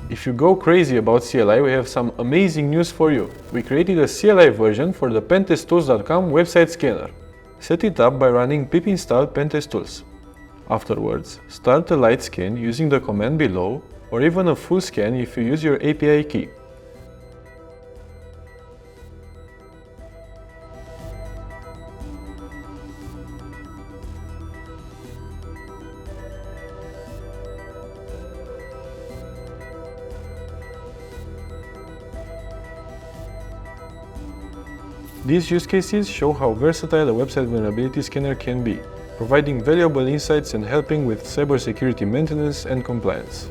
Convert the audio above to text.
If you go crazy about CLI, we have some amazing news for you. We created a CLI version for the Pentest-Tools.com website scanner. Set it up by running pip install Pentest-Tools. Afterwards, start a light scan using the command below, or even a full scan if you use your API key. These use cases show how versatile a website vulnerability scanner can be, providing valuable insights and helping with cybersecurity maintenance and compliance.